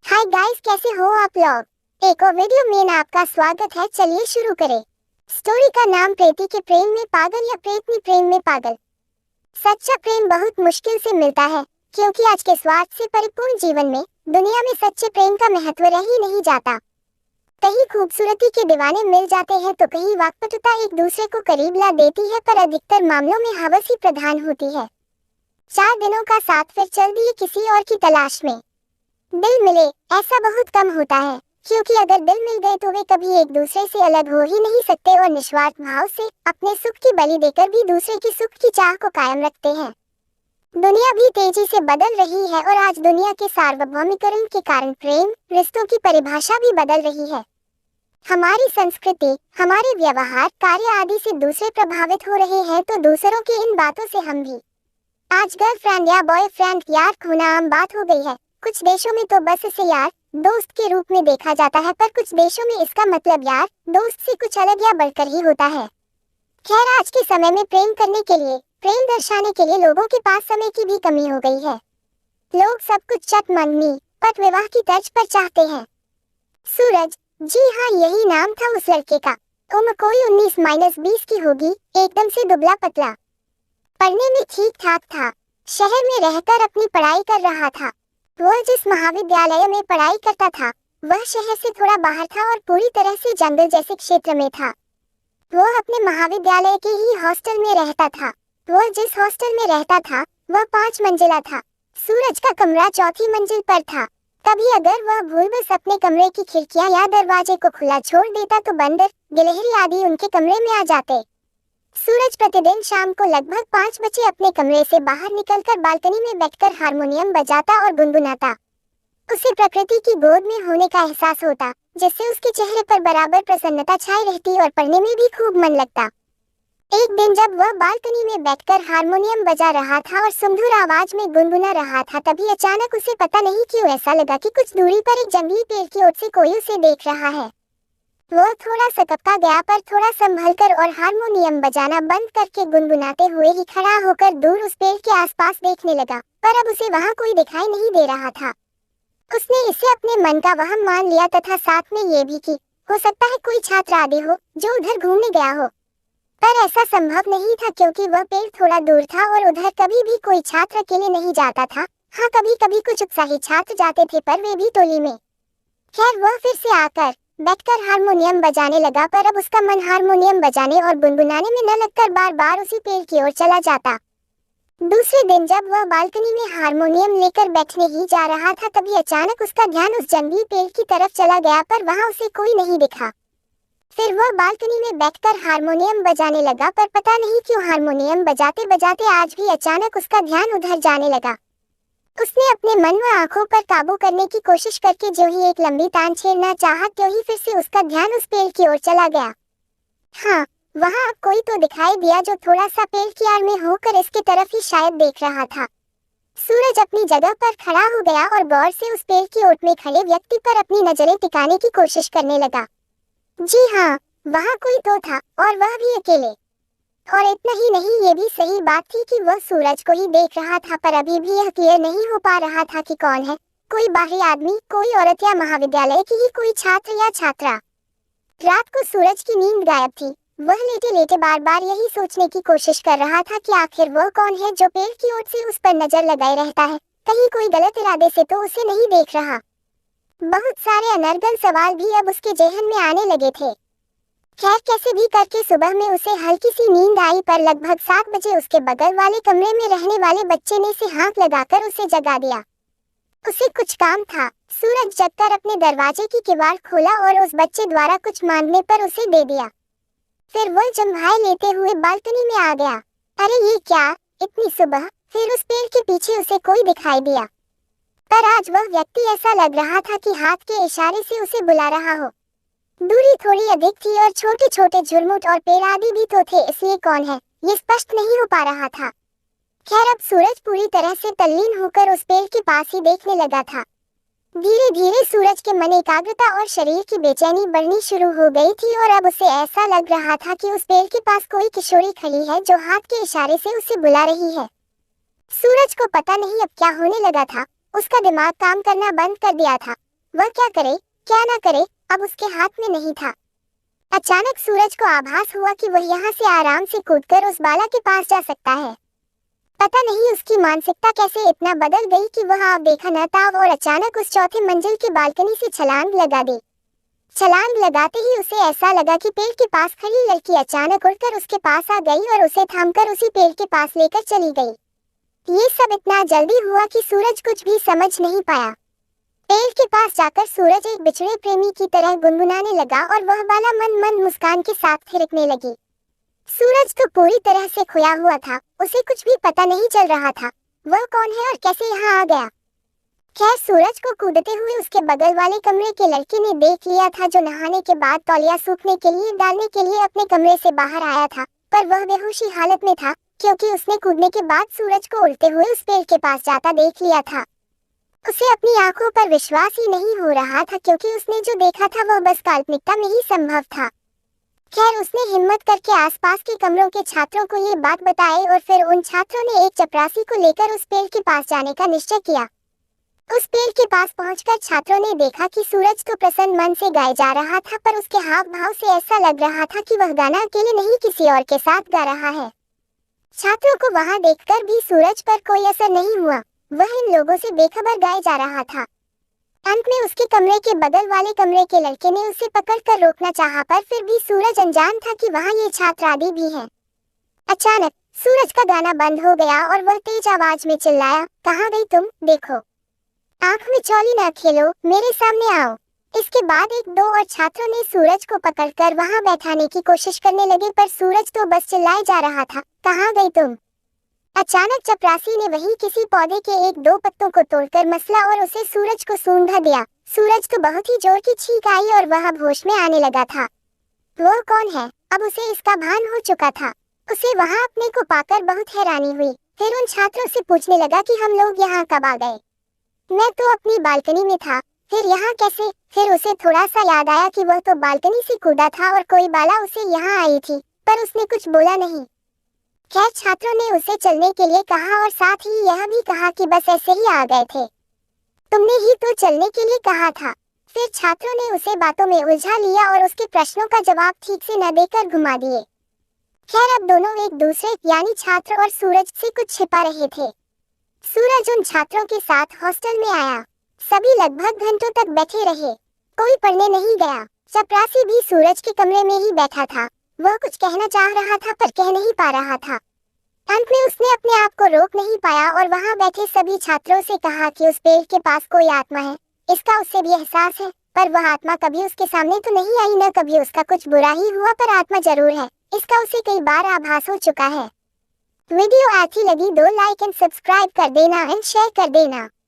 Hi guys, कैसे हो आप लोग। एक और वीडियो में आपका स्वागत है। चलिए शुरू करें। स्टोरी का नाम प्रेती के प्रेम में पागल या प्रेतनी प्रेम में पागल। सच्चा प्रेम बहुत मुश्किल से मिलता है, क्योंकि आज के स्वार्थ से परिपूर्ण जीवन में दुनिया में सच्चे प्रेम का महत्व रह ही नहीं जाता। कहीं खूबसूरती के दीवाने मिल जाते हैं तो कहीं वाकपटुता एक दूसरे को करीब ला देती है, पर अधिकतर मामलों में हवस ही प्रधान होती है। 4 दिनों का साथ, फिर चल दिए किसी और की तलाश में। दिल मिले ऐसा बहुत कम होता है, क्योंकि अगर दिल मिल गए तो वे कभी एक दूसरे से अलग हो ही नहीं सकते और निस्वार्थ भाव से अपने सुख की बलि देकर भी दूसरे की सुख की चाह को कायम रखते हैं। दुनिया भी तेजी से बदल रही है और आज दुनिया के सार्वभौमिकरण के कारण प्रेम रिश्तों की परिभाषा भी बदल रही है। हमारी संस्कृति, हमारे व्यवहार, कार्य आदि से दूसरे प्रभावित हो रहे हैं, तो दूसरों की इन बातों से हम भी। आज गर्लफ्रेंड या बॉयफ्रेंड यार होना आम बात हो गई है। कुछ देशों में तो बस इसे यार दोस्त के रूप में देखा जाता है, पर कुछ देशों में इसका मतलब यार दोस्त से कुछ अलग या बढ़कर ही होता है। खैर, आज के समय में प्रेम करने के लिए, प्रेम दर्शाने के लिए लोगों के पास समय की भी कमी हो गई है। लोग सब कुछ चट मंगनी पट विवाह की तर्ज पर चाहते हैं। सूरज, जी हाँ, यही नाम था उस लड़के का। उम्र कोई 19-20 की होगी, एकदम से दुबला पतला। पढ़ने में ठीक ठाक था, शहर में रहकर अपनी पढ़ाई कर रहा था। वह जिस महाविद्यालय में पढ़ाई करता था वह शहर से थोड़ा बाहर था और पूरी तरह से जंगल जैसे क्षेत्र में था। वह अपने महाविद्यालय के ही हॉस्टल में रहता था। वह जिस हॉस्टल में रहता था वह 5 मंजिला था। सूरज का कमरा 4थी मंजिल पर था। कभी अगर वह भूलवश अपने कमरे की खिड़कियां या दरवाजे को खुला छोड़ देता तो बंदर, गिलहरी आदि उनके कमरे में आ जाते। सूरज प्रतिदिन शाम को लगभग 5 बजे अपने कमरे से बाहर निकलकर बालकनी में बैठकर हारमोनियम बजाता और गुनगुनाता। उसे प्रकृति की गोद में होने का एहसास होता, जिससे उसके चेहरे पर बराबर प्रसन्नता छाई रहती और पढ़ने में भी खूब मन लगता। एक दिन जब वह बालकनी में बैठकर हारमोनियम बजा रहा था और सुमधुर आवाज में गुनगुना रहा था, तभी अचानक उसे पता नहीं क्यों ऐसा लगा कि कुछ दूरी पर एक जंगली पेड़ की ओर से कोई उसे देख रहा है। वह थोड़ा सकपका गया, पर थोड़ा संभलकर और हारमोनियम बजाना बंद करके गुनगुनाते हुए ही खड़ा होकर दूर उस पेड़ के आसपास देखने लगा, पर अब उसे वहां कोई दिखाई नहीं दे रहा था। उसने इसे अपने मन का वहम मान लिया तथा साथ में ये भी कि हो सकता है कोई छात्र आदि हो जो उधर घूमने गया हो, पर ऐसा संभव नहीं था क्योंकि वह पेड़ थोड़ा दूर था और उधर कभी भी कोई छात्र अकेले नहीं जाता था। हाँ, कभी कभी कुछ उत्साही छात्र जाते थे, पर वे भी टोली में। खैर, वह फिर से आकर बैठकर हारमोनियम बजाने लगा, पर अब उसका मन हारमोनियम बजाने और गुनगुनाने में न लगकर बार बार उसी पेड़ की ओर चला जाता। दूसरे दिन जब वह बालकनी में हारमोनियम लेकर बैठने ही जा रहा था, तभी अचानक उसका ध्यान उस जंगली पेड़ की तरफ चला गया, पर वहां उसे कोई नहीं दिखा। फिर वह बालकनी में बैठकर हारमोनियम बजाने लगा, पर पता नहीं क्यों हारमोनियम बजाते बजाते आज भी अचानक उसका ध्यान उधर जाने लगा। उसने अपने मन व आंखों पर काबू करने की कोशिश करके जो ही एक लंबी तान छेड़ना चाहा, त्यों ही फिर से उसका ध्यान उस पेड़ की ओर चला गया। हाँ, वहां अब कोई तो दिखाई दिया जो थोड़ा सा पेड़ की आड़ में होकर इसके तरफ ही शायद देख रहा था। सूरज अपनी जगह पर खड़ा हो गया और गौर से उस पेड़ की ओट में खड़े व्यक्ति पर अपनी नजरें टिकाने की कोशिश करने लगा। जी हाँ, वहाँ कोई तो था और वह भी अकेले। और इतना ही नहीं, ये भी सही बात थी कि वह सूरज को ही देख रहा था, पर अभी भी यह क्लियर नहीं हो पा रहा था कि कौन है, कोई बाहरी आदमी, कोई औरत या महाविद्यालय की ही कोई छात्र या छात्रा। रात को सूरज की नींद गायब थी। वह लेटे लेटे बार बार यही सोचने की कोशिश कर रहा था कि आखिर वह कौन है जो पेड़ की ओर से उस पर नजर लगाए रहता है, कहीं कोई गलत इरादे से तो उसे नहीं देख रहा। बहुत सारे अनर्गल सवाल भी अब उसके जेहन में आने लगे थे। खैर, कैसे भी करके सुबह में उसे हल्की सी नींद आई, पर लगभग 7 बजे उसके बगल वाले कमरे में रहने वाले बच्चे ने से हाथ लगाकर उसे जगा दिया। उसे कुछ काम था। सूरज जगकर अपने दरवाजे की किवाड़ खोला और उस बच्चे द्वारा कुछ मांगने पर उसे दे दिया। फिर वह जम्हाई लेते हुए बालकनी में आ गया। अरे ये क्या, इतनी सुबह। फिर उस पेड़ के पीछे उसे कोई दिखाई दिया, पर आज वह व्यक्ति ऐसा लग रहा था कि हाथ के इशारे से उसे बुला रहा हो। दूरी थोड़ी अधिक थी और छोटे छोटे झुरमुट और पेड़ आदि भी तो थे, इसलिए कौन है ये स्पष्ट नहीं हो पा रहा था। खैर, अब सूरज पूरी तरह से तल्लीन होकर उस पेड़ के पास ही देखने लगा था। धीरे धीरे सूरज के मन एकाग्रता और शरीर की बेचैनी बढ़नी शुरू हो गई थी और अब उसे ऐसा लग रहा था कि उस पेड़ के पास कोई किशोरी खड़ी है जो हाथ के इशारे से उसे बुला रही है। सूरज को पता नहीं अब क्या होने लगा था। उसका दिमाग काम करना बंद कर दिया था। वह क्या करे क्या ना करे, अब उसके हाथ में नहीं था। अचानक सूरज को आभास हुआ कि वह यहाँ से आराम से कूदकर उस बाला के पास जा सकता है। पता नहीं उसकी मानसिकता कैसे इतना बदल गई कि वह अब देखा न था और अचानक उस चौथे मंजिल की बालकनी से छलांग लगा दी। छलांग लगाते ही उसे ऐसा लगा कि पेड़ के पास खड़ी लड़की अचानक उड़कर उसके पास आ गई और उसे थामकर उसी पेड़ के पास लेकर चली गई। ये सब इतना जल्दी हुआ कि सूरज कुछ भी समझ नहीं पाया। पेड़ के पास जाकर सूरज एक बिछड़े प्रेमी की तरह गुनगुनाने लगा और वह बाला मन मन मुस्कान के साथ थिरकने लगी। सूरज तो पूरी तरह से खोया हुआ था। उसे कुछ भी पता नहीं चल रहा था वह कौन है और कैसे यहाँ आ गया। खैर सूरज को कूदते हुए उसके बगल वाले कमरे के लड़के ने देख लिया था, जो नहाने के बाद तौलिया सूखने के लिए डालने के लिए अपने कमरे से बाहर आया था, पर वह बेहोशी हालत में था क्योंकि उसने कूदने के बाद सूरज को उड़ते हुए उस पेड़ के पास जाता देख लिया था। उसे अपनी आंखों पर विश्वास ही नहीं हो रहा था क्योंकि उसने जो देखा था वह बस काल्पनिकता में ही संभव था। खैर उसने हिम्मत करके आसपास के कमरों के छात्रों को ये बात बताई और फिर उन छात्रों ने एक चपरासी को लेकर उस पेड़ के पास जाने का निश्चय किया। उस पेड़ के पास पहुंचकर छात्रों ने देखा कि सूरज तो प्रसन्न मन से गाया जा रहा था, पर उसके हाव भाव से ऐसा लग रहा था कि वह गाना अकेले नहीं किसी और के साथ गा रहा है। छात्रों को वहां देखकर भी सूरज पर कोई असर नहीं हुआ। वह इन लोगों से बेखबर गाए जा रहा था। अंत में उसके कमरे के बगल वाले कमरे के लड़के ने उसे पकड़कर रोकना चाहा, पर फिर भी सूरज अनजान था कि वहां ये छात्र आदि भी हैं। अचानक सूरज का गाना बंद हो गया और वह तेज आवाज में चिल्लाया, कहाँ गई तुम? देखो, आंख में चौली न खेलो, मेरे सामने आओ। इसके बाद एक दो और छात्रों ने सूरज को पकड़कर वहां बैठाने की कोशिश करने लगे, पर सूरज तो बस चिल्लाए जा रहा था, कहाँ गई तुम? अचानक चपरासी ने वही किसी पौधे के एक दो पत्तों को तोड़कर मसला और उसे सूरज को सूंघा दिया। सूरज को बहुत ही जोर की छींक आई और वह होश में आने लगा था। वो कौन है? अब उसे इसका भान हो चुका था। उसे वहां अपने को पाकर बहुत हैरानी हुई। फिर उन छात्रों से पूछने लगा कि हम लोग यहाँ कब आ गए? मैं तो अपनी बालकनी में था, फिर यहाँ कैसे? फिर उसे थोड़ा सा याद आया कि वह तो बालकनी से कूदा था और कोई बाला उसे यहाँ आई थी, पर उसने कुछ बोला नहीं। खैर छात्रों ने उसे चलने के लिए कहा और साथ ही यह भी कहा कि बस ऐसे ही आ गए थे, तुमने ही तो चलने के लिए कहा था। फिर छात्रों ने उसे बातों में उलझा लिया और उसके प्रश्नों का जवाब ठीक से न देकर घुमा दिए। खैर अब दोनों एक दूसरे यानी छात्र और सूरज से कुछ छिपा रहे थे। सूरज उन छात्रों के साथ हॉस्टल में आया। सभी लगभग घंटों तक बैठे रहे, कोई पढ़ने नहीं गया। चपरासी भी सूरज के कमरे में ही बैठा था। वह कुछ कहना चाह रहा था पर कह नहीं पा रहा था। अंत में उसने अपने आप को रोक नहीं पाया और वहां बैठे सभी छात्रों से कहा कि उस पेड़ के पास कोई आत्मा है, इसका उससे भी एहसास है, पर वह आत्मा कभी उसके सामने तो नहीं आई, न कभी उसका कुछ बुरा ही हुआ, पर आत्मा जरूर है, इसका उसे कई बार आभास हो चुका है। वीडियो अच्छी लगी तो लाइक एंड सब्सक्राइब कर देना एंड शेयर कर देना।